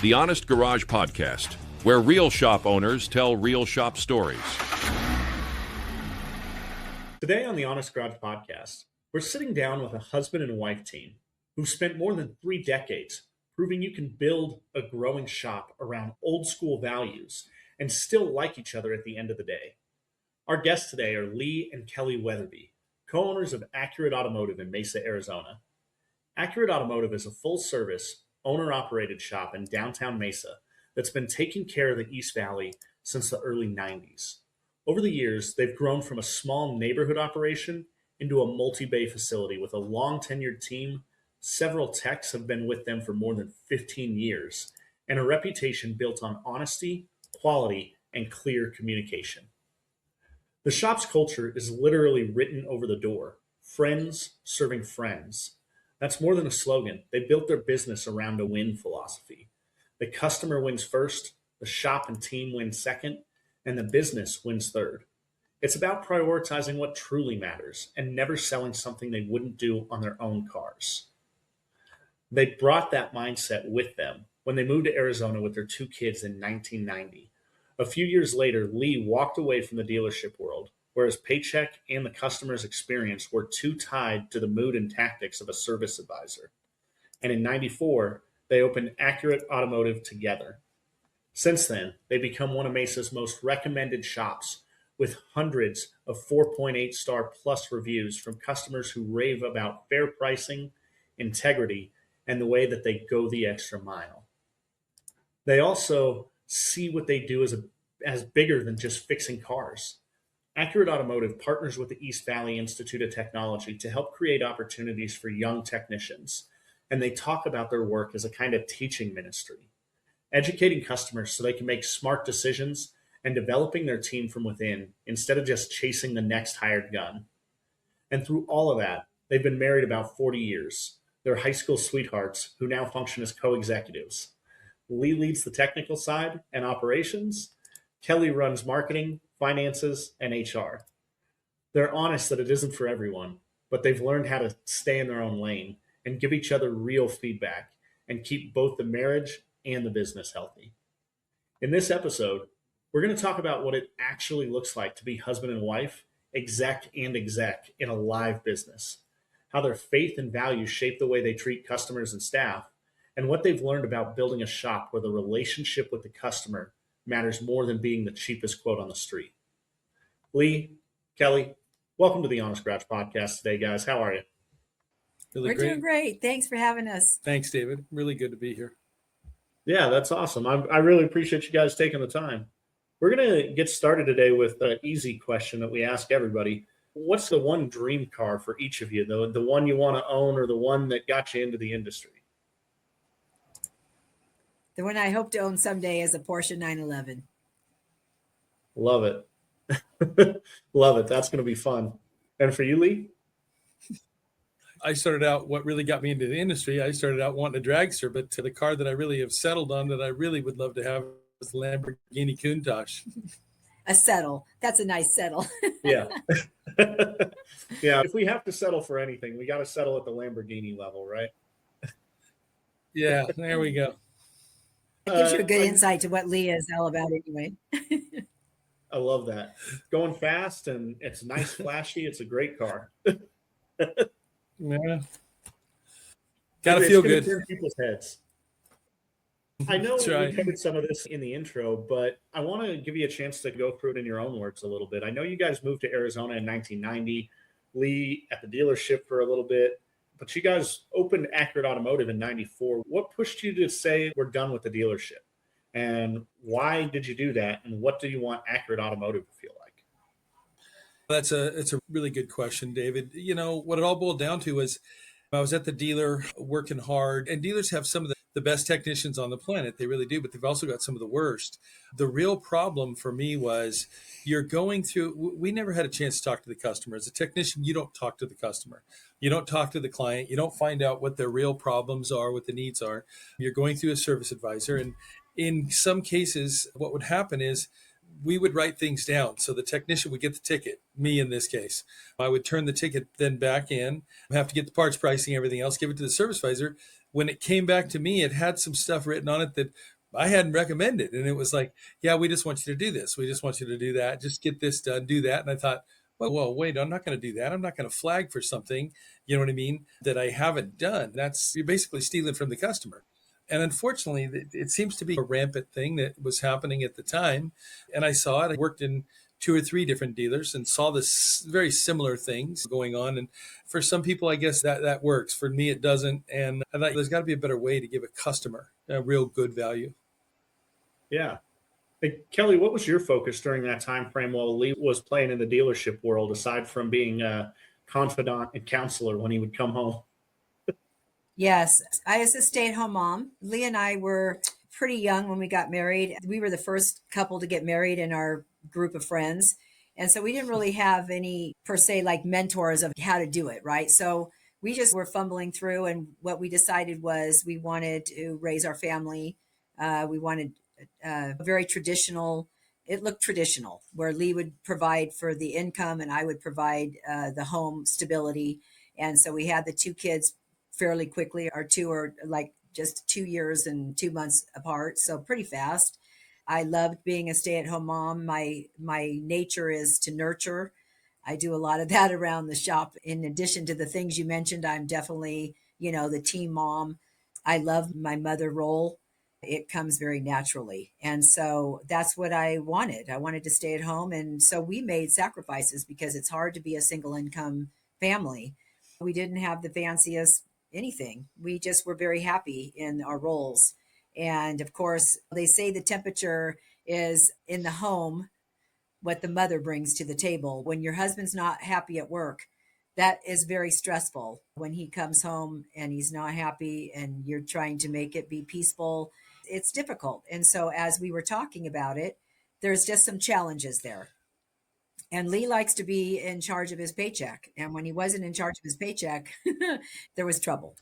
The Honest Garage Podcast, where real shop owners tell real shop stories. Today on the Honest Garage Podcast, we're sitting down with a husband and wife team who've spent more than 3 decades proving you can build a growing shop around old school values and still like each other at the end of the day. Our guests today are Lee and Kelli Weatherby, co-owners of Accurate Automotive in Mesa, Arizona. Accurate Automotive is a full-service, owner-operated shop in downtown Mesa that's been taking care of the East Valley since the early 90s. Over the years, they've grown from a small neighborhood operation into a multi-bay facility with a long-tenured team. Several techs have been with them for more than 15 years, and a reputation built on honesty, quality, and clear communication. The shop's culture is literally written over the door: friends serving friends. That's more than a slogan. They built their business around a win philosophy. The customer wins first, the shop and team win second, and the business wins third. It's about prioritizing what truly matters and never selling something they wouldn't do on their own cars. They brought that mindset with them when they moved to Arizona with their 2 kids in 1990. A few years later, Lee walked away from the dealership world, where his paycheck and the customer's experience were too tied to the mood and tactics of a service advisor. And in '94, they opened Accurate Automotive together. Since then, they've become one of Mesa's most recommended shops, with hundreds of 4.8 star plus reviews from customers who rave about fair pricing, integrity, and the way that they go the extra mile. They also see what they do as bigger than just fixing cars. Accurate Automotive partners with the East Valley Institute of Technology to help create opportunities for young technicians, and they talk about their work as a kind of teaching ministry, educating customers so they can make smart decisions and developing their team from within instead of just chasing the next hired gun. And through all of that, they've been married about 40 years. They're high school sweethearts who now function as co-executives. Lee leads the technical side and operations. Kelli runs marketing, finances, and HR. They're honest that it isn't for everyone, but they've learned how to stay in their own lane and give each other real feedback and keep both the marriage and the business healthy. In this episode, we're going to talk about what it actually looks like to be husband and wife, exec in a live business, how their faith and values shape the way they treat customers and staff, and what they've learned about building a shop where the relationship with the customer matters more than being the cheapest quote on the street. Lee, Kelli, welcome to the Honest Garage Podcast today, guys. How are you? We're doing great. Thanks for having us. Thanks, David. Really good to be here. Yeah, that's awesome. I really appreciate you guys taking the time. We're going to get started today with an easy question that we ask everybody. What's the one dream car for each of you, the one you want to own or the one that got you into the industry? The one I hope to own someday is a Porsche 911. Love it. Love it. That's going to be fun. And for you, Lee? I started out, what really got me into the industry, I started out wanting a dragster, but to the car that I really have settled on that I really would love to have is the Lamborghini Countach. A settle. That's a nice settle. Yeah. Yeah. If we have to settle for anything, we got to settle at the Lamborghini level, right? Yeah, there we go. It gives you a good insight to what Lee is all about anyway. I love that. Going fast and it's nice, flashy. It's a great car. Yeah. Got to feel good. Turn people's heads. I know we covered some of this in the intro, but I want to give you a chance to go through it in your own words a little bit. I know you guys moved to Arizona in 1990, Lee at the dealership for a little bit, but you guys opened Accurate Automotive in 94. What pushed you to say we're done with the dealership? And why did you do that? And what do you want Accurate Automotive to feel like? It's a really good question, David. You know, what it all boiled down to was I was at the dealer working hard, and dealers have some of the best technicians on the planet. They really do, but they've also got some of the worst. The real problem for me was you're going through, we never had a chance to talk to the customer. As a technician, you don't talk to the customer. You don't talk to the client. You don't find out what their real problems are, what the needs are. You're going through a service advisor. And in some cases, what would happen is we would write things down. So the technician would get the ticket, me in this case. I would turn the ticket then back in, have to get the parts pricing, everything else, give it to the service advisor. when it came back to me, it had some stuff written on it that I hadn't recommended. And it was like, yeah, we just want you to do this. We just want you to do that. Just get this done, do that. And I thought, well, wait, I'm not going to do that. I'm not going to flag for something, you know what I mean, that I haven't done. You're basically stealing from the customer. And unfortunately, it seems to be a rampant thing that was happening at the time. And I saw it. I worked in 2 or 3 different dealers and saw this very similar things going on. And for some people, I guess that works. For me, it doesn't. And I thought there's got to be a better way to give a customer a real good value. Yeah. Hey, Kelly, what was your focus during that time frame while Lee was playing in the dealership world, aside from being a confidant and counselor when he would come home? Yes, I was a stay-at-home mom. Lee and I were pretty young when we got married. We were the first couple to get married in our group of friends. And so we didn't really have any, per se, like mentors of how to do it, right? So we just were fumbling through. And what we decided was we wanted to raise our family. We wanted a very traditional, it looked traditional, where Lee would provide for the income and I would provide the home stability. And so we had the 2 kids fairly quickly. Our 2 are like just 2 years and 2 months apart, so pretty fast. I loved being a stay-at-home mom. My nature is to nurture. I do a lot of that around the shop. In addition to the things you mentioned, I'm definitely, the team mom. I love my mother role. It comes very naturally. And so that's what I wanted. I wanted to stay at home. And so we made sacrifices because it's hard to be a single income family. We didn't have the fanciest anything. We just were very happy in our roles. And of course, they say the temperature is in the home what the mother brings to the table. When your husband's not happy at work, that is very stressful. When he comes home and he's not happy and you're trying to make it be peaceful, it's difficult. And so, as we were talking about it, there's just some challenges there. And Lee likes to be in charge of his paycheck. And when he wasn't in charge of his paycheck, there was trouble.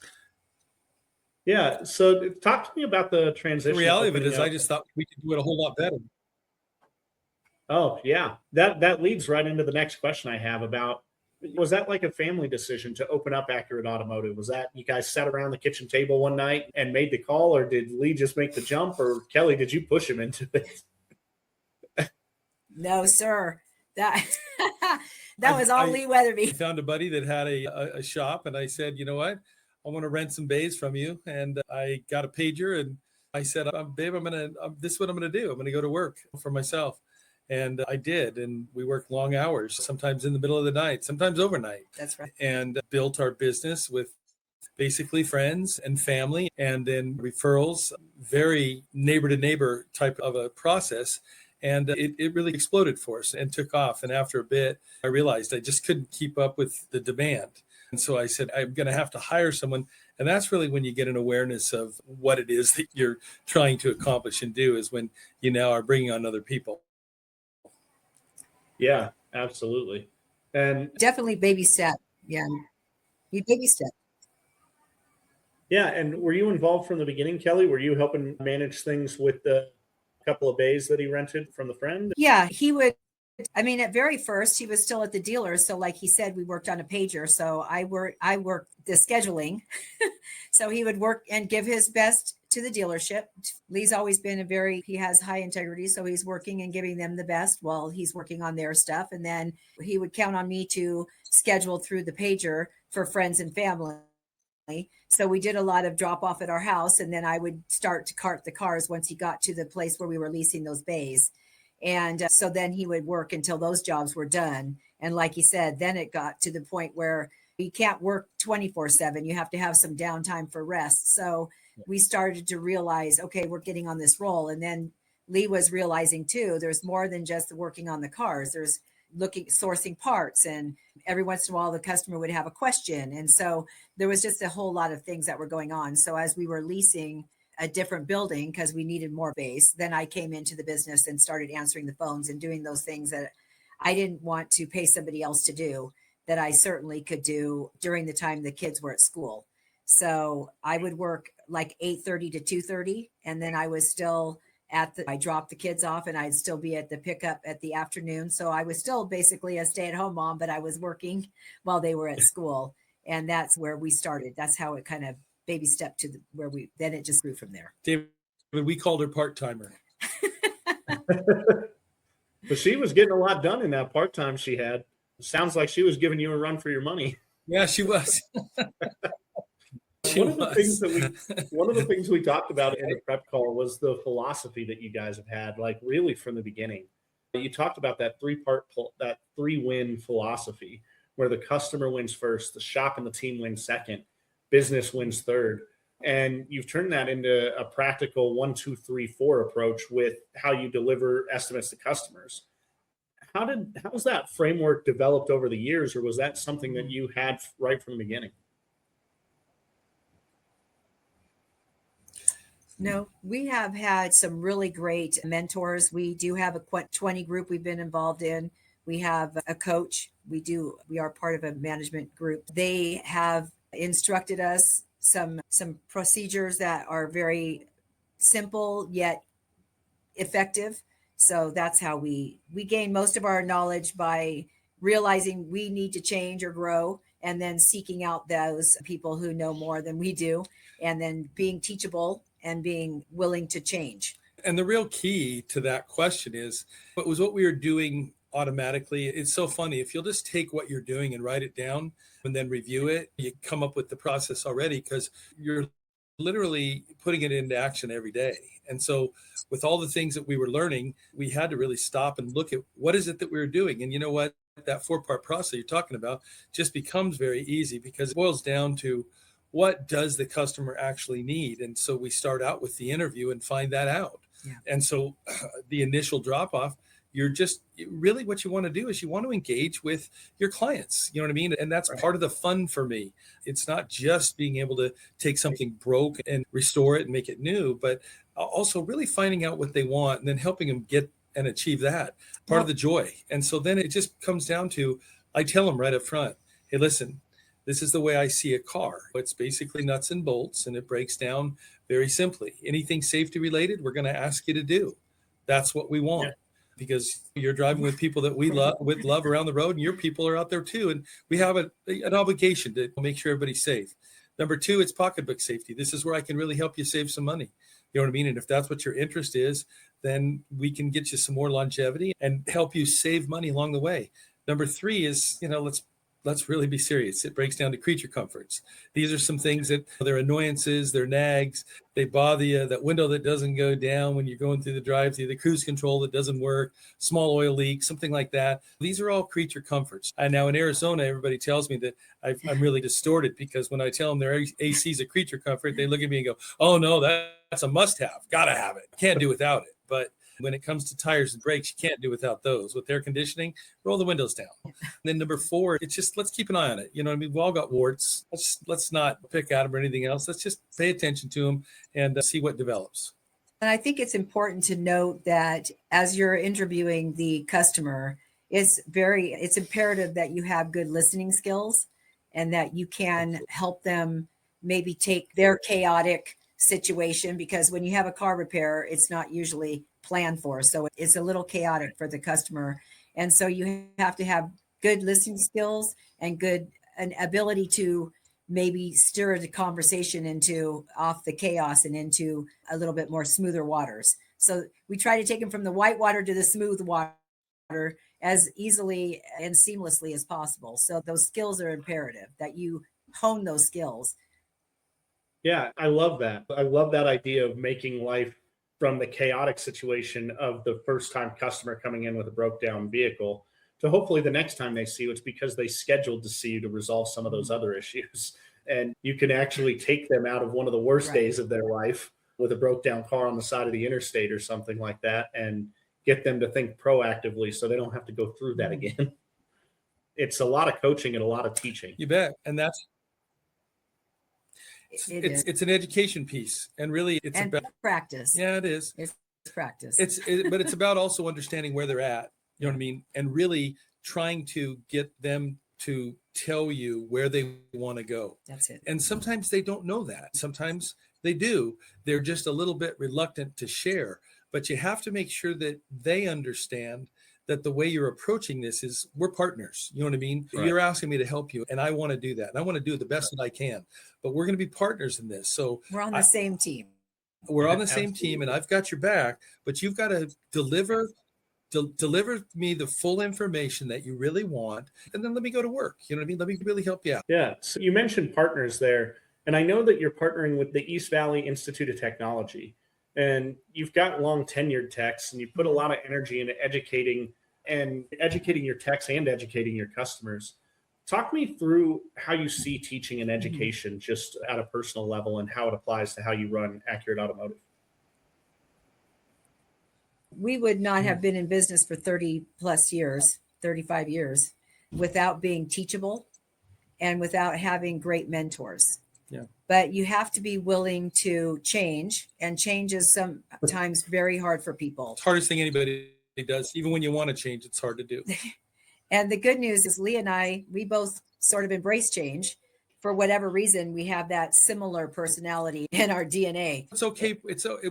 Yeah. So talk to me about the transition. The reality of it is up. I just thought we could do it a whole lot better. Oh, yeah. That leads right into the next question I have about, was that like a family decision to open up Accurate Automotive? Was that you guys sat around the kitchen table one night and made the call, or did Lee just make the jump, or Kelly, did you push him into it? No, sir. That that was all Lee Weatherby. I found a buddy that had a shop, and I said, you know what? I want to rent some bays from you. And I got a pager, and I said, babe, this is what I'm going to do. I'm going to go to work for myself. And I did. And we worked long hours, sometimes in the middle of the night, sometimes overnight. That's right. And built our business with basically friends and family, and then referrals, very neighbor to neighbor type of a process. And it really exploded for us and took off. And after a bit, I realized I just couldn't keep up with the demand. And so I said, I'm going to have to hire someone. And that's really when you get an awareness of what it is that you're trying to accomplish and do, is when you now are bringing on other people. Yeah, absolutely. And definitely baby step. Yeah. You baby step. Yeah. And were you involved from the beginning, Kelly? Were you helping manage things with the couple of bays that he rented from the friend? Yeah, he would. I mean, at very first, he was still at the dealer. So like he said, we worked on a pager. So I worked the scheduling. So he would work and give his best to the dealership. Lee's always been he has high integrity. So he's working and giving them the best while he's working on their stuff. And then he would count on me to schedule through the pager for friends and family. So we did a lot of drop off at our house, and then I would start to cart the cars once he got to the place where we were leasing those bays. And so then he would work until those jobs were done. And like he said, then it got to the point where you can't work 24/7. You have to have some downtime for rest. So we started to realize, okay, we're getting on this roll. And then Lee was realizing too, there's more than just working on the cars. There's sourcing parts, and every once in a while the customer would have a question. And so there was just a whole lot of things that were going on. So as we were leasing a different building because we needed more base, then I came into the business and started answering the phones and doing those things that I didn't want to pay somebody else to do, that I certainly could do during the time the kids were at school. So I would work like 8:30 to 2:30, and then I was still I dropped the kids off, and I'd still be at the pickup at the afternoon. So I was still basically a stay-at-home mom, but I was working while they were at school. And that's where we started. That's how it kind of baby step to where then it just grew from there. David, we called her part-timer. But she was getting a lot done in that part-time she had. Sounds like she was giving you a run for your money. Yeah, she was. One of the things we talked about in the prep call was the philosophy that you guys have had, like really from the beginning. You talked about that that 3-win philosophy, where the customer wins first, the shop and the team win second, business wins third. And you've turned that into a practical 1, 2, 3, 4 approach with how you deliver estimates to customers. How was that framework developed over the years, or was that something that you had right from the beginning? No, we have had some really great mentors. We do have a 20 group we've been involved in. We have a coach. We are part of a management group. They have instructed us some procedures that are very simple yet effective. So that's how we gain most of our knowledge, by realizing we need to change or grow, and then seeking out those people who know more than we do, and then being teachable and being willing to change. And the real key to that question is, what we were doing automatically. It's so funny. If you'll just take what you're doing and write it down and then review it, you come up with the process already, because you're literally putting it into action every day. And so with all the things that we were learning, we had to really stop and look at what is it that we were doing. And you know what? That 4-part process you're talking about just becomes very easy, because it boils down to, what does the customer actually need? And so we start out with the interview and find that out. Yeah. And so the initial drop off, you're just really, what you want to do is you want to engage with your clients. You know what I mean? And that's right. Part of the fun for me. It's not just being able to take something broke and restore it and make it new, but also really finding out what they want and then helping them get and achieve that. Part of the joy. And so then it just comes down to, I tell them right up front, hey, listen, this is the way I see a car. It's basically nuts and bolts, and it breaks down very simply. Anything safety related, we're going to ask you to do. That's what we want. Yeah. Because you're driving with people that we love around the road, and your people are out there too. And we have an obligation to make sure everybody's safe. Number 2, it's pocketbook safety. This is where I can really help you save some money. You know what I mean? And if that's what your interest is, then we can get you some more longevity and help you save money along the way. Number 3 is, let's really be serious. It breaks down to creature comforts. These are some things that they're annoyances, they're nags, they bother you. That window that doesn't go down when you're going through the drive-through, the cruise control that doesn't work, small oil leak, something like that. These are all creature comforts. And now in Arizona, everybody tells me that I'm really distorted, because when I tell them their AC is a creature comfort, they look at me and go, oh no, that's a must-have. Gotta have it. Can't do without it. But when it comes to tires and brakes, you can't do without those. With air conditioning, roll the windows down. And then number 4, it's just, let's keep an eye on it. You know what I mean? We've all got warts. Let's not pick at them or anything else. Let's just pay attention to them and see what develops. And I think it's important to note that as you're interviewing the customer, it's imperative that you have good listening skills, and that you can help them maybe take their chaotic situation, because when you have a car repair, it's not usually planned for. So it's a little chaotic for the customer. And so you have to have good listening skills and an ability to maybe stir the conversation off the chaos and into a little bit more smoother waters. So we try to take them from the white water to the smooth water as easily and seamlessly as possible. So those skills are imperative, that you hone those skills. Yeah, I love that. I love that idea of making life from the chaotic situation of the first time customer coming in with a broke down vehicle to hopefully the next time they see you, it's because they scheduled to see you to resolve some of those other issues. And you can actually take them out of one of the worst days of their life with a broke down car on the side of the interstate or something like that, and get them to think proactively so they don't have to go through that again. It's a lot of coaching and a lot of teaching. You bet. And it's an education piece, and really it's about practice. Yeah, it is. It's practice. But it's about also understanding where they're at. You know what I mean? And really trying to get them to tell you where they want to go. That's it. And sometimes they don't know that. Sometimes they do. They're just a little bit reluctant to share. But you have to make sure that they understand that the way you're approaching this is we're partners. You know what I mean? Right. You're asking me to help you, and I want to do that. And I want to do the best that I can, but we're going to be partners in this. So We're on the same team. we're on the same team, and I've got your back, but you've got to deliver me the full information that you really want, and then let me go to work. You know what I mean? Let me really help you out. Yeah. So you mentioned partners there, and I know that you're partnering with the East Valley Institute of Technology, and you've got long tenured techs, and you put a lot of energy into educating your techs and educating your customers. Talk me through how you see teaching and education just at a personal level and how it applies to how you run Accurate Automotive. We would not have been in business for 30 plus years, 35 years, without being teachable and without having great mentors. Yeah. But you have to be willing to change, and change is sometimes very hard for people. It's the hardest thing anybody does. Even when you want to change, it's hard to do. And the good news is Lee and I, we both sort of embrace change. For whatever reason, we have that similar personality in our DNA. It's okay.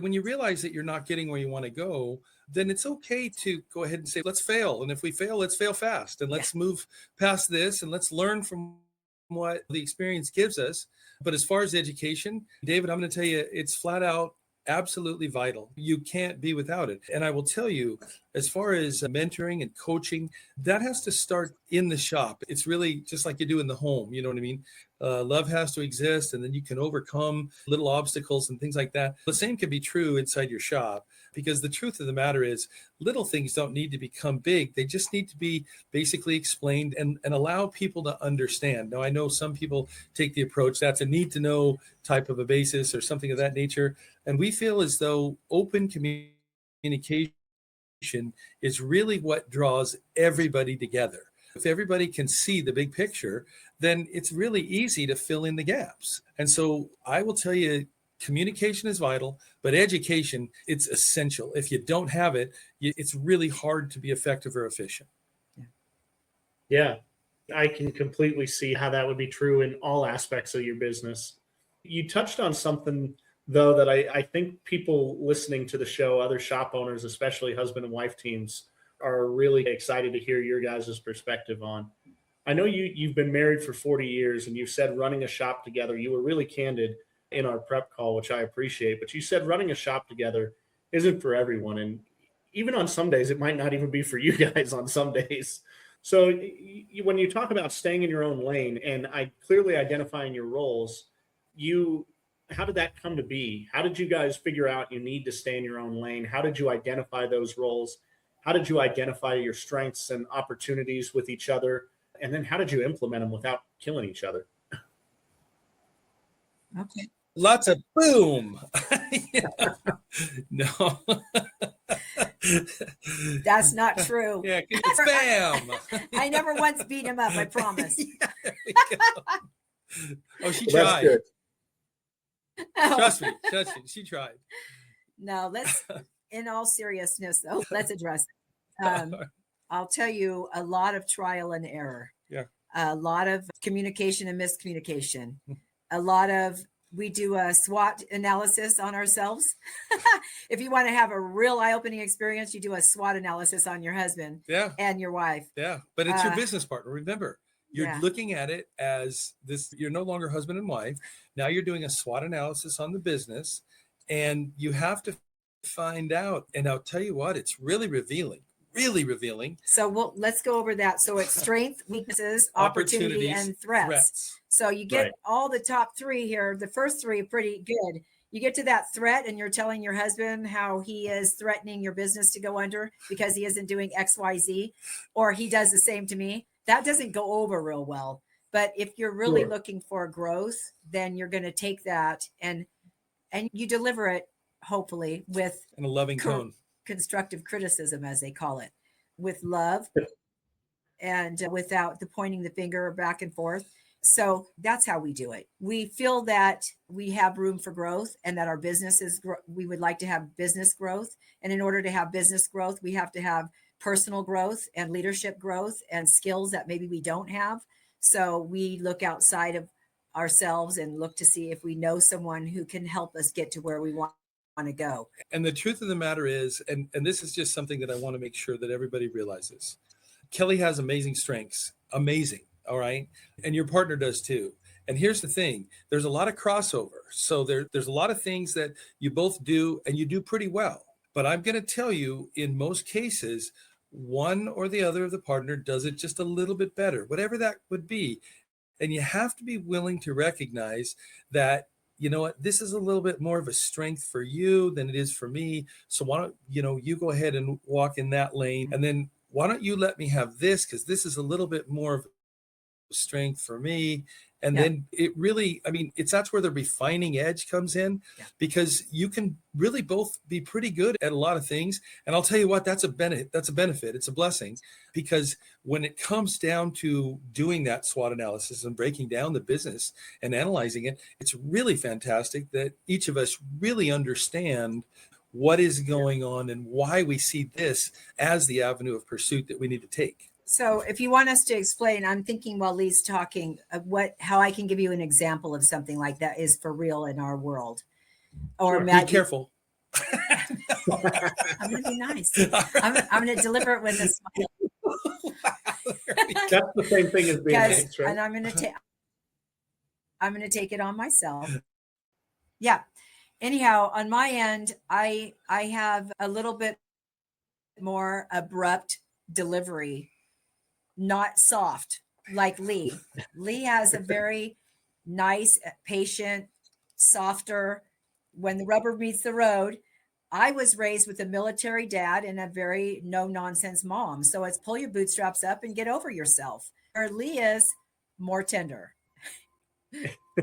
When you realize that you're not getting where you want to go, then it's okay to go ahead and say, let's fail. And if we fail, let's fail fast. And let's move past this, and let's learn from what the experience gives us. But as far as education, David, I'm going to tell you, it's flat out absolutely vital. You can't be without it. And I will tell you, as far as mentoring and coaching, that has to start in the shop. It's really just like you do in the home. You know what I mean? Love has to exist, and then you can overcome little obstacles and things like that. The same can be true inside your shop, because the truth of the matter is little things don't need to become big. They just need to be basically explained and allow people to understand. Now, I know some people take the approach that's a need to know type of a basis or something of that nature. And we feel as though open communication is really what draws everybody together. If everybody can see the big picture, then it's really easy to fill in the gaps. And so I will tell you, communication is vital, but education, it's essential. If you don't have it, it's really hard to be effective or efficient. Yeah, I can completely see how that would be true in all aspects of your business. You touched on something, though, that I think people listening to the show, other shop owners, especially husband and wife teams, are really excited to hear your guys' perspective on. I know you've been married for 40 years, and you've said running a shop together, you were really candid in our prep call, which I appreciate, but you said running a shop together isn't for everyone. And even on some days, it might not even be for you guys on some days. So when you talk about staying in your own lane and clearly identifying your roles, how did that come to be? How did you guys figure out you need to stay in your own lane? How did you identify those roles? How did you identify your strengths and opportunities with each other? And then how did you implement them without killing each other? Okay. Lots of boom. No. That's not true. Yeah, it's bam. I never once beat him up, I promise. Yeah, there we go. Oh, she tried. That's good. Trust me, she tried. No, in all seriousness, though, let's address it. I'll tell you, a lot of trial and error. Yeah. A lot of communication and miscommunication. We do a SWOT analysis on ourselves. If you want to have a real eye-opening experience, you do a SWOT analysis on your husband and your wife. Yeah, but it's your business partner. Remember, you're looking at it as this. You're no longer husband and wife. Now you're doing a SWOT analysis on the business, and you have to find out. And I'll tell you what, it's really revealing. Really revealing. So let's go over that. So it's strength, weaknesses, opportunity, and threats. So you get all the top three here. The first three are pretty good. You get to that threat and you're telling your husband how he is threatening your business to go under because he isn't doing X, Y, Z, or he does the same to me. That doesn't go over real well. But if you're really looking for growth, then you're going to take that and you deliver it, hopefully, with in a loving tone. Constructive criticism, as they call it, with love and without the pointing the finger back and forth. So that's how we do it. We feel that we have room for growth and that our business we would like to have business growth. And in order to have business growth, we have to have personal growth and leadership growth and skills that maybe we don't have. So we look outside of ourselves and look to see if we know someone who can help us get to where we want to go. And the truth of the matter is, and this is just something that I want to make sure that everybody realizes, Kelli has amazing strengths, amazing, all right? And your partner does too. And here's the thing, there's a lot of crossover. So there's a lot of things that you both do and you do pretty well. But I'm going to tell you, in most cases, one or the other of the partner does it just a little bit better, whatever that would be. And you have to be willing to recognize that, you know what, this is a little bit more of a strength for you than it is for me. So why don't, you go ahead and walk in that lane. And then why don't you let me have this? Because this is a little bit more of a strength for me. And then it really, that's where the refining edge comes in, because you can really both be pretty good at a lot of things. And I'll tell you what, that's a benefit. It's a blessing, because when it comes down to doing that SWOT analysis and breaking down the business and analyzing it, it's really fantastic that each of us really understand what is going on and why we see this as the avenue of pursuit that we need to take. So if you want us to explain, I'm thinking while Lee's talking, how I can give you an example of something like that is for real in our world. Or Sure. Be careful. I'm going to be nice. I'm going to deliver it with a smile. That's the same thing as being nice, right? And I'm going to take it on myself. Yeah. Anyhow, on my end, I have a little bit more abrupt delivery. Not soft like Lee. Lee has a very nice, patient, softer, when the rubber meets the road. I was raised with a military dad and a very no nonsense mom. So it's pull your bootstraps up and get over yourself. Or Lee is more tender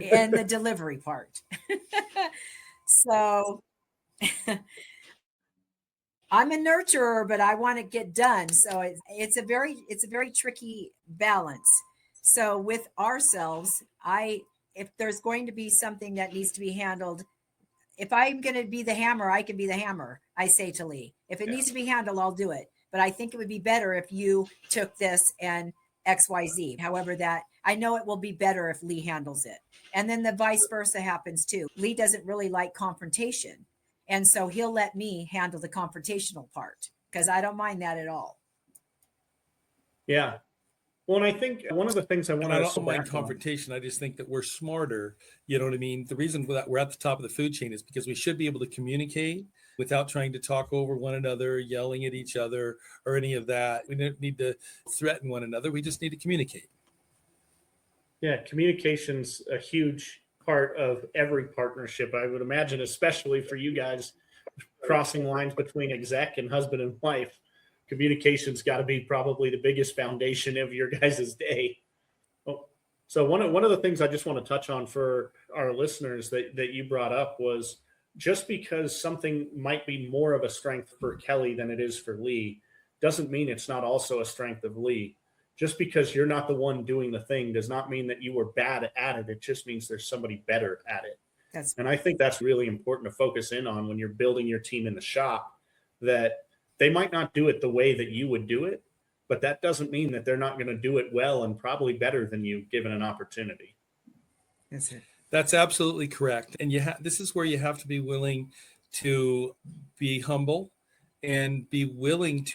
in the delivery part. So I'm a nurturer, but I want to get done. So it's a very tricky balance. So with ourselves, if there's going to be something that needs to be handled, if I'm going to be the hammer, I can be the hammer. I say to Lee, if it needs to be handled, I'll do it. But I think it would be better if you took this and XYZ. However, that I know it will be better if Lee handles it. And then the vice versa happens too. Lee doesn't really like confrontation. And so he'll let me handle the confrontational part because I don't mind that at all. Yeah. Well, and I think one of the things I want to... I don't mind confrontation. I just think that we're smarter. You know what I mean? The reason that we're at the top of the food chain is because we should be able to communicate without trying to talk over one another, yelling at each other, or any of that. We don't need to threaten one another. We just need to communicate. Yeah, communication's a huge part of every partnership, I would imagine, especially for you guys crossing lines between exec and husband and wife. Communication's got to be probably the biggest foundation of your guys' day. Oh, so one of the things I just want to touch on for our listeners that you brought up was, just because something might be more of a strength for Kelli than it is for Lee doesn't mean it's not also a strength of Lee. Just because you're not the one doing the thing does not mean that you were bad at it. It just means there's somebody better at it. And I think that's really important to focus in on when you're building your team in the shop, that they might not do it the way that you would do it, but that doesn't mean that they're not going to do it well and probably better than you given an opportunity. That's it. That's absolutely correct. And this is where you have to be willing to be humble and be willing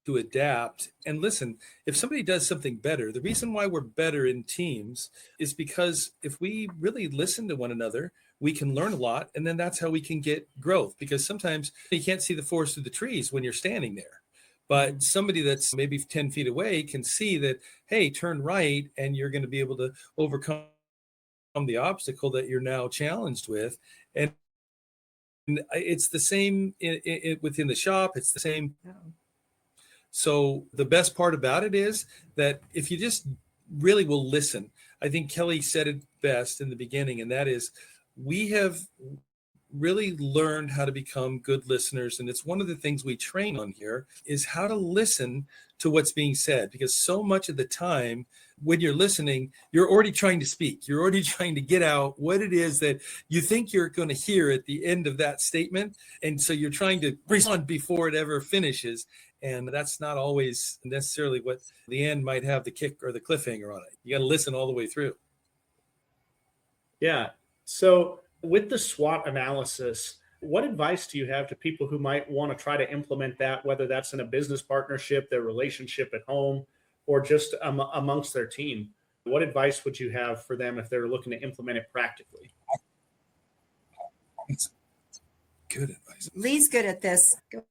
to adapt. And listen, if somebody does something better, the reason why we're better in teams is because if we really listen to one another, we can learn a lot. And then that's how we can get growth, because sometimes you can't see the forest through the trees when you're standing there. But somebody that's maybe 10 feet away can see that, hey, turn right, and you're going to be able to overcome the obstacle that you're now challenged with. And it's the same within the shop. It's the same. So the best part about it is that if you just really will listen, I think Kelli said it best in the beginning, and that is, we have really learned how to become good listeners. And it's one of the things we train on here, is how to listen to what's being said, because so much of the time when you're listening, you're already trying to speak. You're already trying to get out what it is that you think you're going to hear at the end of that statement. And so you're trying to respond before it ever finishes. And that's not always necessarily what the end might have the kick or the cliffhanger on it. You got to listen all the way through. Yeah. So With the SWOT analysis, what advice do you have to people who might want to try to implement that, whether that's in a business partnership, their relationship at home, or just amongst their team? What advice would you have for them if they're looking to implement it practically? It's good advice. Lee's good at this. Go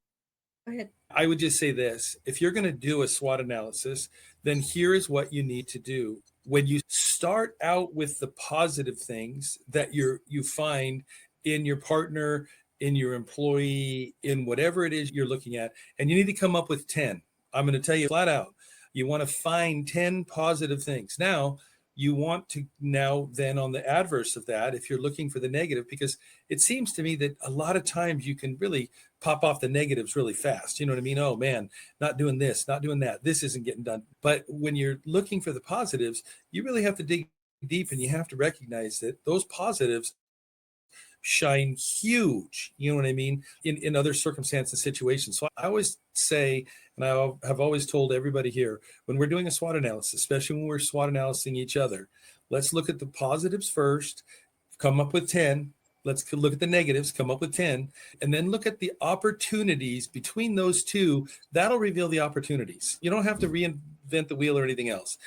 ahead. I would just say this: if you're going to do a SWOT analysis, then here is what you need to do. When you start out with the positive things that you find in your partner, in your employee, in whatever it is you're looking at, and you need to come up with 10. I'm going to tell you flat out, you want to find 10 positive things. Now, you want to now then on the adverse of that, if you're looking for the negative, because it seems to me that a lot of times you can really pop off the negatives really fast. You know what I mean? Oh man, not doing this, not doing that. This isn't getting done. But when you're looking for the positives, you really have to dig deep and you have to recognize that those positives shine huge, you know what I mean, in other circumstances and situations. So I always say, and I have always told everybody here, when we're doing a SWOT analysis, especially when we're SWOT analyzing each other, let's look at the positives first, come up with 10. Let's look at the negatives, come up with 10, and then look at the opportunities between those two. That'll reveal the opportunities. You don't have to reinvent the wheel or anything else.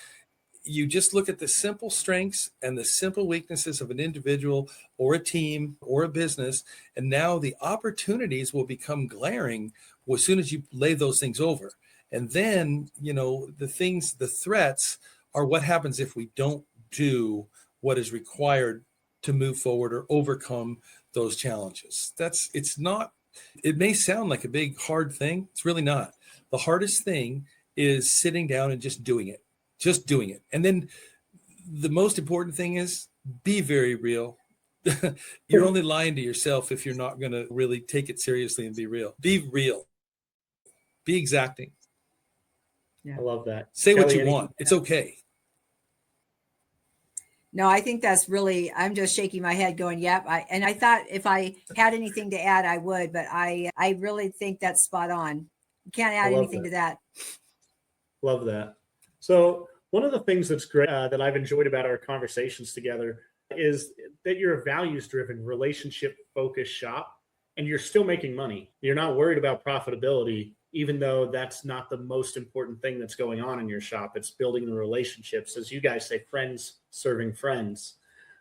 You just look at the simple strengths and the simple weaknesses of an individual or a team or a business. And now the opportunities will become glaring as soon as you lay those things over. And then, the threats are what happens if we don't do what is required to move forward or overcome those challenges. It may sound like a big, hard thing. It's really not. The hardest thing is sitting down and just doing it. And then the most important thing is be very real. You're only lying to yourself if you're not going to really take it seriously and be real. Be real. Be exacting. Yeah. I love that. Say Kelli, what you want. It's okay. No, I think that's really, I'm just shaking my head going, yep. And I thought if I had anything to add, I would, but I really think that's spot on. You can't add anything to that. Love that. So one of the things that's great that I've enjoyed about our conversations together is that you're a values-driven, relationship-focused shop, and you're still making money. You're not worried about profitability, even though that's not the most important thing that's going on in your shop. It's building the relationships, as you guys say, friends serving friends.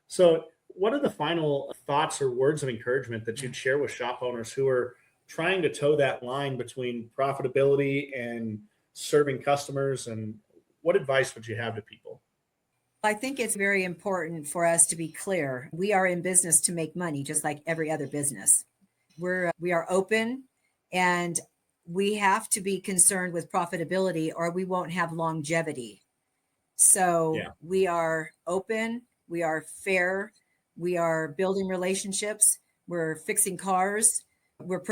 So what are the final thoughts or words of encouragement that you'd share with shop owners who are trying to toe that line between profitability and serving customers, and what advice would you have to people? I think it's very important for us to be clear. We are in business to make money, just like every other business. We are open, and we have to be concerned with profitability or we won't have longevity. So We are open, we are fair, we are building relationships, we're fixing cars, we're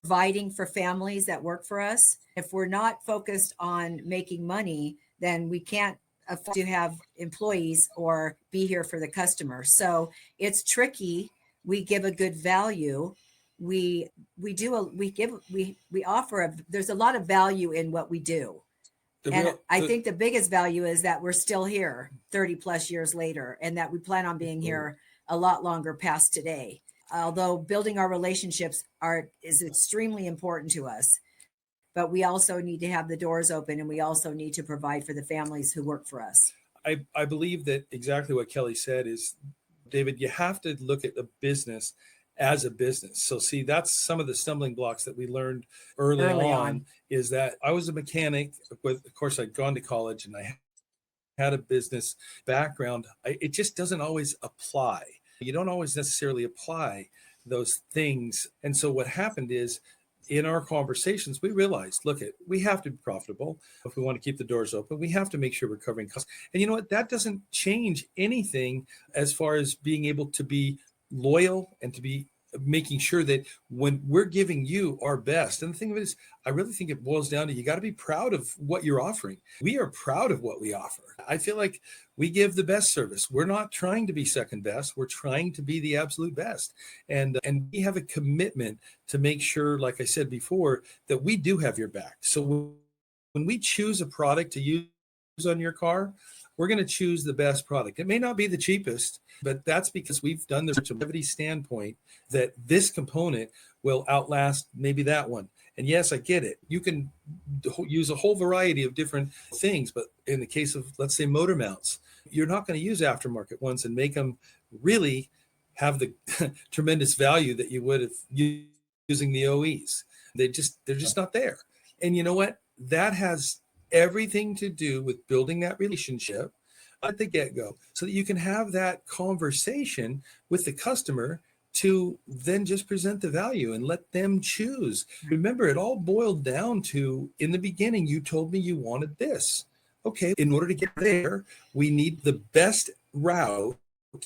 providing for families that work for us. If we're not focused on making money, then we can't afford to have employees or be here for the customer. So it's tricky. We give a good value. We offer there's a lot of value in what we do. I think the biggest value is that we're still here 30 plus years later, and that we plan on being here a lot longer past today. Although building our relationships is extremely important to us, but we also need to have the doors open, and we also need to provide for the families who work for us. I believe that exactly what Kelli said is, David, you have to look at the business as a business. So see, that's some of the stumbling blocks that we learned early on is that I was a mechanic. Of course, I'd gone to college and I had a business background. It just doesn't always apply. You don't always necessarily apply those things. And so what happened is, in our conversations, we realized, we have to be profitable. If we want to keep the doors open, we have to make sure we're covering costs. And you know what? That doesn't change anything as far as being able to be loyal and to be making sure that when we're giving you our best. And the thing of it is, I really think it boils down to, you got to be proud of what you're offering. We are proud of what we offer. I feel like we give the best service. We're not trying to be second best. We're trying to be the absolute best. And we have a commitment to make sure, like I said before, that we do have your back. So when we choose a product to use on your car, we're going to choose the best product. It may not be the cheapest, but that's because we've done this from a longevity standpoint that this component will outlast maybe that one. And yes, I get it. You can use a whole variety of different things, but in the case of, let's say, motor mounts, you're not going to use aftermarket ones and make them really have the tremendous value that you would if using the OEs. They're just not there. And you know what? That has everything to do with building that relationship at the get-go so that you can have that conversation with the customer to then just present the value and let them choose. Remember, it all boiled down to, in the beginning, you told me you wanted this. Okay, in order to get there, we need the best route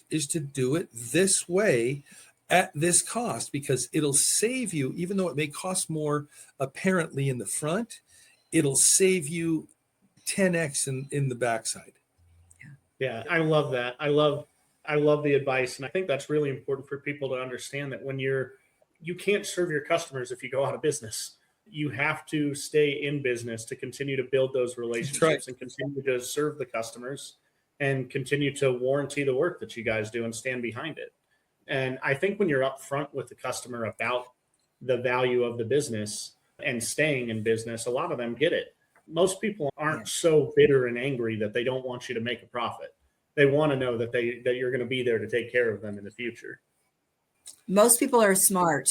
is to do it this way at this cost, because it'll save you, even though it may cost more apparently in the front, it'll save you 10x in the backside. Yeah, I love that. I love the advice, and I think that's really important for people to understand that when you can't serve your customers if you go out of business. You have to stay in business to continue to build those relationships and continue to serve the customers and continue to warranty the work that you guys do and stand behind it. And I think when you're upfront with the customer about the value of the business and staying in business, a lot of them get it. Most people aren't so bitter and angry that they don't want you to make a profit. They want to know that you're going to be there to take care of them in the future. Most people are smart.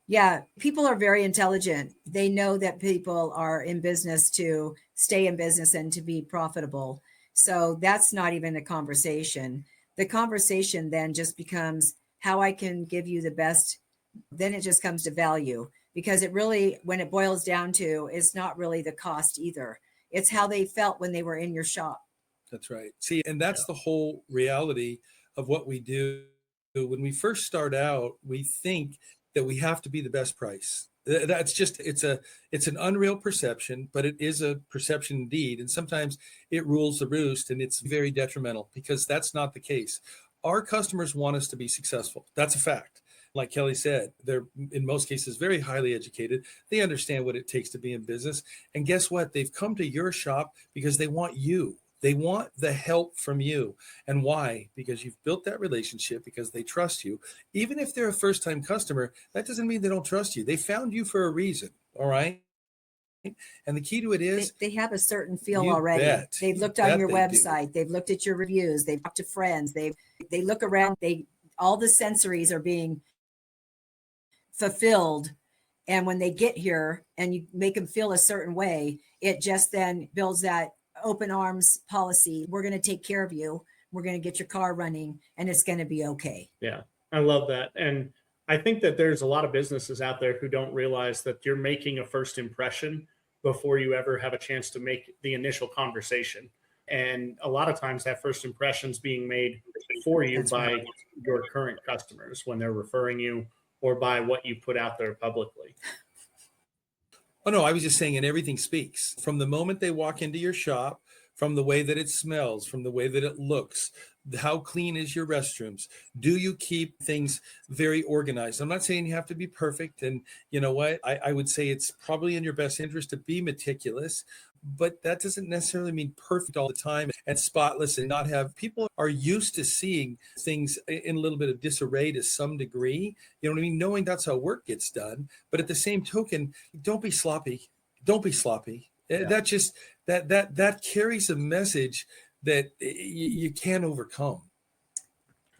Yeah, people are very intelligent. They know that people are in business to stay in business and to be profitable. So that's not even a conversation. The conversation then just becomes how I can give you the best. Then it just comes to value, because it really, when it boils down to, it's not really the cost either. It's how they felt when they were in your shop. That's right. See, and that's the whole reality of what we do. When we first start out, we think that we have to be the best price. That's just, it's an unreal perception, but it is a perception indeed. And sometimes it rules the roost, and it's very detrimental, because that's not the case. Our customers want us to be successful. That's a fact. Like Kelli said, they're in most cases very highly educated. They understand what it takes to be in business. And guess what? They've come to your shop because they want you. They want the help from you. And why? Because you've built that relationship, because they trust you. Even if they're a first-time customer, that doesn't mean they don't trust you. They found you for a reason. All right. And the key to it is they have a certain feel already. They've looked on your website. They've looked at your reviews. They've talked to friends. They look around. All the sensories are being fulfilled. And when they get here and you make them feel a certain way, it just then builds that open arms policy. We're going to take care of you. We're going to get your car running, and it's going to be okay. Yeah, I love that. And I think that there's a lot of businesses out there who don't realize that you're making a first impression before you ever have a chance to make the initial conversation. And a lot of times that first impression is being made for you by your current customers when they're referring you, or by what you put out there publicly. Oh, no, I was just saying, and everything speaks from the moment they walk into your shop, from the way that it smells, from the way that it looks, how clean is your restrooms? Do you keep things very organized? I'm not saying you have to be perfect. And you know what? I would say it's probably in your best interest to be meticulous, but that doesn't necessarily mean perfect all the time and spotless, and not have, people are used to seeing things in a little bit of disarray to some degree. You know what I mean? Knowing that's how work gets done. But at the same token, don't be sloppy. Don't be sloppy. Yeah. That just, that carries a message that you can't overcome.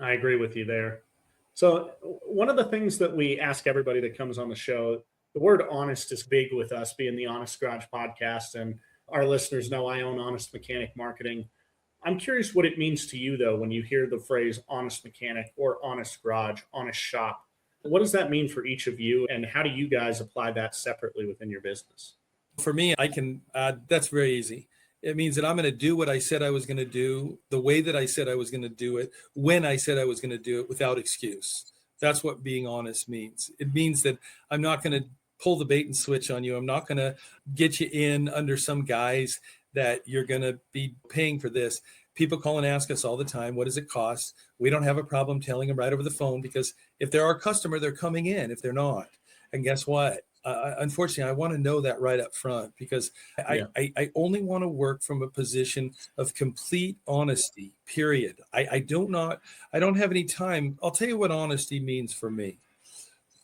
I agree with you there. So one of the things that we ask everybody that comes on the show, the word honest is big with us, being the Honest Garage podcast. And our listeners know I own Honest Mechanic Marketing. I'm curious what it means to you, though, when you hear the phrase honest mechanic or honest garage, honest shop. What does that mean for each of you? And how do you guys apply that separately within your business? For me, I can that's very easy. It means that I'm going to do what I said I was going to do, the way that I said I was going to do it, when I said I was going to do it, without excuse. That's what being honest means. It means that I'm not going to pull the bait and switch on you. I'm not going to get you in under some guise that you're going to be paying for this. People call and ask us all the time, what does it cost? We don't have a problem telling them right over the phone, because if they're our customer, they're coming in. If they're not, and guess what? unfortunately, I want to know that right up front, because I only want to work from a position of complete honesty, period. I don't have any time. I'll tell you what honesty means for me.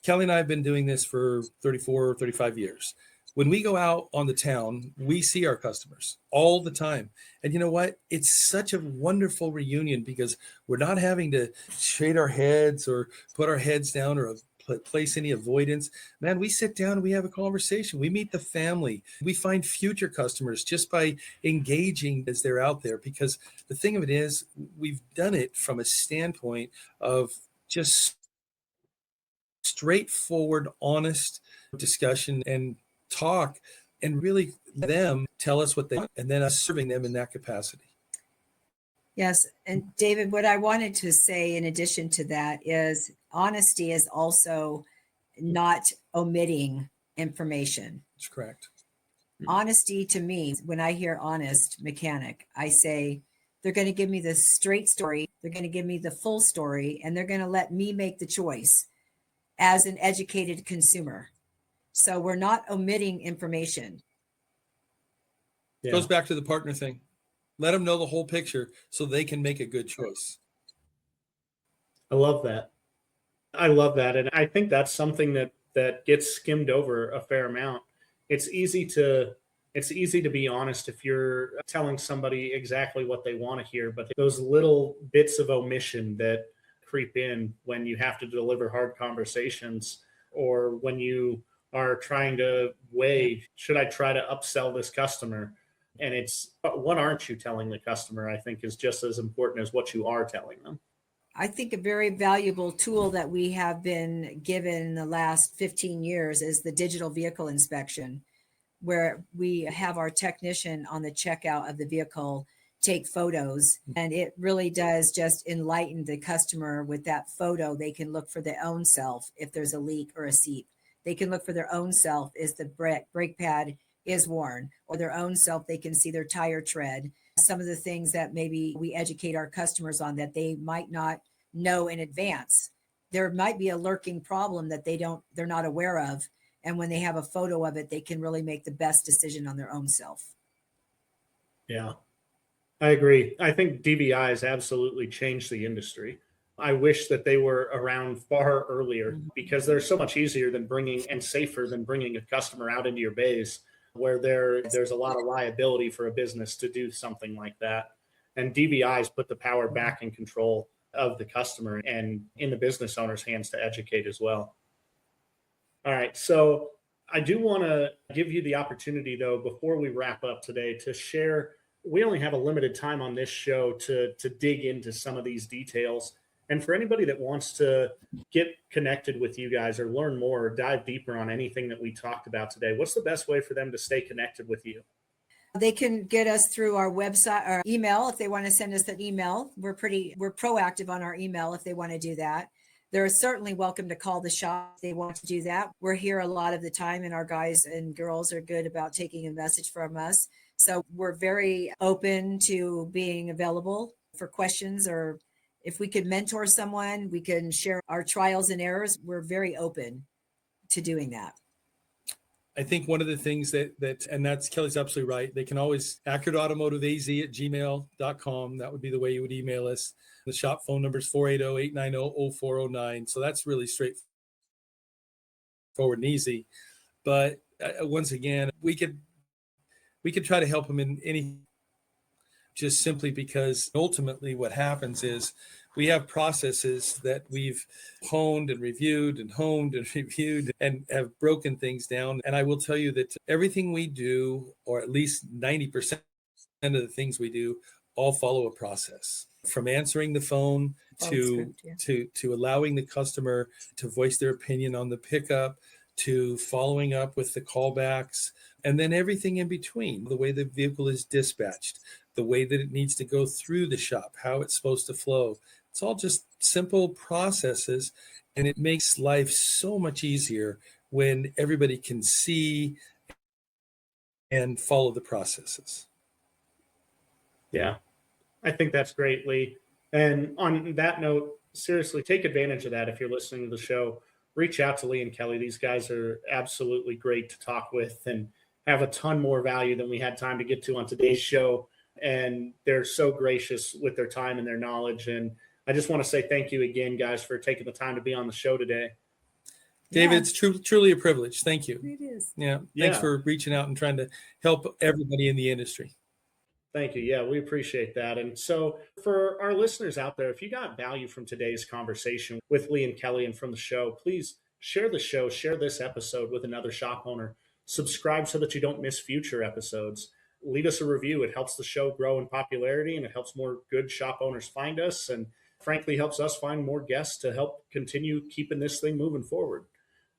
Kelly and I have been doing this for 34 or 35 years. When we go out on the town, we see our customers all the time. And you know what? It's such a wonderful reunion, because we're not having to shade our heads or put our heads down or place any avoidance. Man, we sit down and we have a conversation. We meet the family. We find future customers just by engaging as they're out there. Because the thing of it is, we've done it from a standpoint of just straightforward, honest discussion and talk, and really let them tell us what they want, and then us serving them in that capacity. Yes. And David, what I wanted to say in addition to that is honesty is also not omitting information. That's correct. Honesty to me, when I hear honest mechanic, I say they're going to give me the straight story, they're going to give me the full story, and they're going to let me make the choice as an educated consumer. So we're not omitting information. Yeah. Goes back to the partner thing. Let them know the whole picture so they can make a good choice. I love that. I love that. And I think that's something that gets skimmed over a fair amount. It's easy to be honest if you're telling somebody exactly what they want to hear, but those little bits of omission that creep in when you have to deliver hard conversations, or when you are trying to weigh, should I try to upsell this customer? And it's, what aren't you telling the customer, I think, is just as important as what you are telling them. I think a very valuable tool that we have been given the last 15 years is the digital vehicle inspection, where we have our technician on the checkout of the vehicle take photos. And it really does just enlighten the customer with that photo. They can look for their own self if there's a leak or a seep. They can look for their own self if the brake pad is worn, or their own self, they can see their tire tread. Some of the things that maybe we educate our customers on that they might not know in advance. There might be a lurking problem that they're not aware of. And when they have a photo of it, they can really make the best decision on their own self. Yeah, I agree. I think DVI has absolutely changed the industry. I wish that they were around far earlier, because they're so much easier than and safer than bringing a customer out into your bays, where there's a lot of liability for a business to do something like that. And DVI's put the power back in control of the customer and in the business owner's hands to educate as well. All right. So I do want to give you the opportunity, though, before we wrap up today, to share. We only have a limited time on this show to dig into some of these details. And for anybody that wants to get connected with you guys or learn more or dive deeper on anything that we talked about today, what's the best way for them to stay connected with you? They can get us through our website or email if they want to send us an email. We're proactive on our email if they want to do that. They're certainly welcome to call the shop if they want to do that. We're here a lot of the time, and our guys and girls are good about taking a message from us. So we're very open to being available for questions, or if we could mentor someone, we can share our trials and errors. We're very open to doing that. I think one of the things and that's Kelly's absolutely right. They can always accurateautomotiveaz@gmail.com. That would be the way you would email us. The shop phone number is 480-890-0409. So that's really straightforward and easy. But once again, we could try to help them in any, just simply because ultimately what happens is we have processes that we've honed and reviewed and have broken things down. And I will tell you that everything we do, or at least 90% of the things we do, all follow a process. From answering the phone to allowing the customer to voice their opinion on the pickup, to following up with the callbacks, and then everything in between, the way the vehicle is dispatched, the way that it needs to go through the shop, how it's supposed to flow. It's all just simple processes, and it makes life so much easier when everybody can see and follow the processes. Yeah, I think that's great, Lee. And on that note, seriously, take advantage of that if you're listening to the show. reach out to Lee and Kelly. These guys are absolutely great to talk with and have a ton more value than we had time to get to on today's show. And they're so gracious with their time and their knowledge. And I just want to say thank you again, guys, for taking the time to be on the show today. David, Yeah. it's truly a privilege. Thank you. It is. Yeah. Yeah. Thanks for reaching out and trying to help everybody in the industry. Thank you. Yeah, we appreciate that. And so, for our listeners out there, if you got value from today's conversation with Lee and Kelly and from the show, please share the show, share this episode with another shop owner. Subscribe so that you don't miss future episodes. Leave us a review. It helps the show grow in popularity, and it helps more good shop owners find us, and frankly helps us find more guests to help continue keeping this thing moving forward.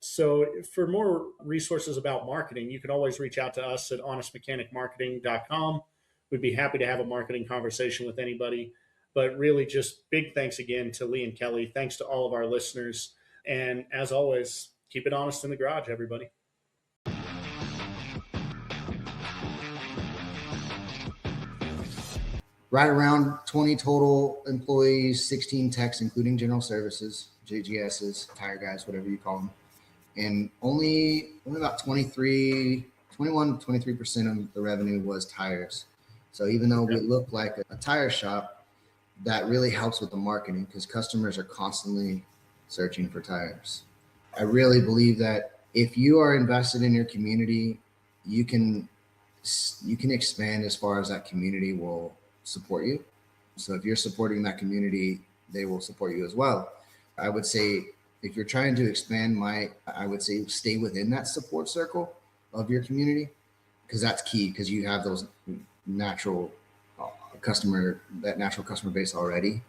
So for more resources about marketing, you can always reach out to us at honestmechanicmarketing.com. We'd be happy to have a marketing conversation with anybody. But really, just big thanks again to Lee and Kelly. Thanks to all of our listeners. And as always, keep it honest in the garage, everybody. Right around 20 total employees, 16 techs, including general services, JGSs, tire guys, whatever you call them. And only about 23% of the revenue was tires. So even though we look like a tire shop, that really helps with the marketing because customers are constantly searching for tires. I really believe that if you are invested in your community, you can expand as far as that community will support you. So if you're supporting that community, they will support you as well. I would say if you're trying to expand, I would say stay within that support circle of your community because that's key because you have those natural customer base already.